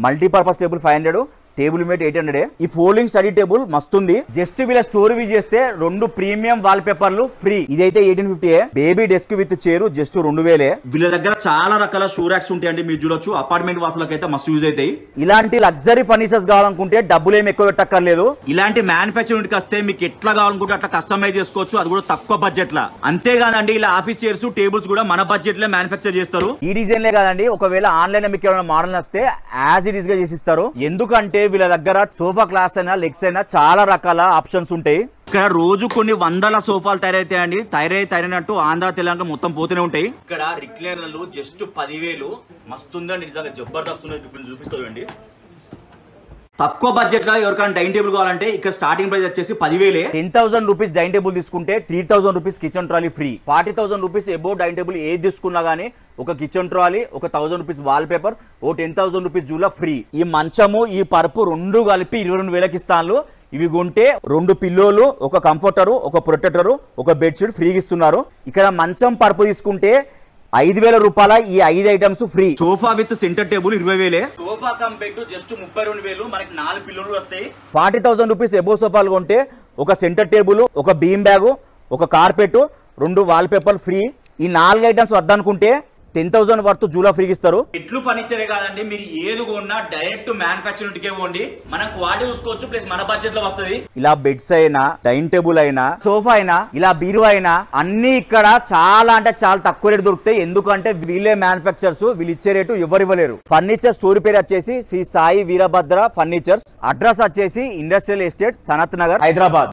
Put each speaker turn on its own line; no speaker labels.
Multipurpose table 500, table mat 800. ఈ folding study table మస్తుంది. Just వీళ్ళ స్టోర్ వి చేస్తే 2 ప్రీమియం వాల్ పేపర్లు ఫ్రీ. ఇదైతే 1850. Baby desk with chair just 2000. వీళ్ళ దగ్గర చాలా రకాల షూ ర్యాక్స్ ఉంటాయండి, మీరు చూడొచ్చు. అపార్ట్మెంట్ వాసులకైతే మస్తు యూజ్ అవుతాయి. ఇలాంటి లగ్జరీ ఫర్నిచర్స్ కావాలనుకుంటే డబ్బులు ఏమి ఎక్కువ పెట్టక్కర్లేదు. ఇలాంటి మ్యానుఫ్యాక్చరింగ్ కి వస్తే మీకు ఎట్లా కావాలనుకుంటే అట్లా కస్టమైజ్ చేసుకోవచ్చు, అది కూడా తక్కువ బడ్జెట్ లా. అంతేగాదండి, ఇలా ఆఫీస్ చైర్స్ టేబుల్స్ కూడా మన బడ్జెట్ లో మ్యానుఫ్యాక్చర్ చేస్తారు. ఈ డిజైన్ లే కాదండి, ఒకవేళ ఆన్లైన్ మీకు ఏమైనా మోడల్ వస్తే యాజ్ ఇట్ ఈస్ గా చేసిస్తారు. ఎందుకంటే వీళ్ళ దగ్గర సోఫా క్లాస్ అయినా లెగ్స్ అయినా చాలా రకాల ఆప్షన్స్ ఉంటాయి. ఇక్కడ రోజు కొన్ని వందల సోఫాలు తయారైతాయండి. తయారైనట్టు ఆంధ్ర తెలంగాణ మొత్తం పోతూనే ఉంటాయి. ఇక్కడ రిక్లైనర్లు జస్ట్ 10,000. మస్తుందండి, నిజంగా జబర్దస్త్ ఉన్నది. ఇప్పుడు చూపిస్తామండి. తక్కువ బడ్జెట్ లో ఎవరికైనా డైనింగ్ టేబుల్ కావాలంటే ఇక్కడ స్టార్టింగ్ ప్రైస్ వచ్చేసి 10,000. 10,000 రూపీస్ డైనింగ్ టేబుల్ తీసుకుంటే 3,000 rupees kitchen trolley free. 40,000 rupees above dining table ఏది తీసుకున్నా గానీ ఒక కిచెన్ ట్రాలీ, ఒక 1,000 రూపీస్ వాల్ పేపర్, ఓ 10,000 రూపీస్ జూలా ఫ్రీ. ఈ మంచము ఈ పరుపు 2 కలిపి 22,000కి ఇస్తాను. ఇవి కొంటే 2 పిల్లోలు, ఒక కంఫర్టరు, ఒక ప్రొటెక్టరు, ఒక బెడ్షీట్ ఫ్రీగా ఇస్తున్నారు. ఇక్కడ మంచం పరుపు తీసుకుంటే 5,000 రూపాయల ఈ 5 items free. Sofa with centre table 20,000. Sofa cum bed just 32,000. మనకి 4 పిల్లోలు వస్తాయి. 40,000 రూపీస్ ఎబో సోఫాలు కొంటే ఒక సెంటర్ టేబుల్, ఒక బీమ్ బ్యాగ్, ఒక కార్పెట్, 2 వాల్ పేపర్ ఫ్రీ. ఈ 4 ఐటమ్స్ వద్దనుకుంటే 10,000 వర్త్ జూలా ఫ్రీగా ఇస్తారు. ఇట్లు ఫర్నిచరే కాదండి, మీరు ఏది కొన్నా డైరెక్ట్ మ్యానుఫ్యాక్చరింగ్ కే పోండి. మనం క్వాలిటీ చూసుకోవచ్చు, ప్లస్ మన బడ్జెట్ లో వస్తుంది. ఇలా బెడ్స్ అయినా, డైనింగ్ టేబుల్ అయినా, సోఫా అయినా, ఇలా బీరువా అయినా అన్ని ఇక్కడ చాలా అంటే చాలా తక్కువ రేటు దొరుకుతాయి. ఎందుకంటే వీళ్ళే మ్యానుఫ్యాక్చర్స్, వీళ్ళు ఇచ్చే రేటు ఎవరు ఇవ్వలేరు. ఫర్నిచర్ స్టోర్ పేరు వచ్చేసి శ్రీ సాయి వీరభద్ర ఫర్నిచర్స్. అడ్రస్ వచ్చేసి ఇండస్ట్రియల్ ఎస్టేట్, సనత్ నగర్, హైదరాబాద్.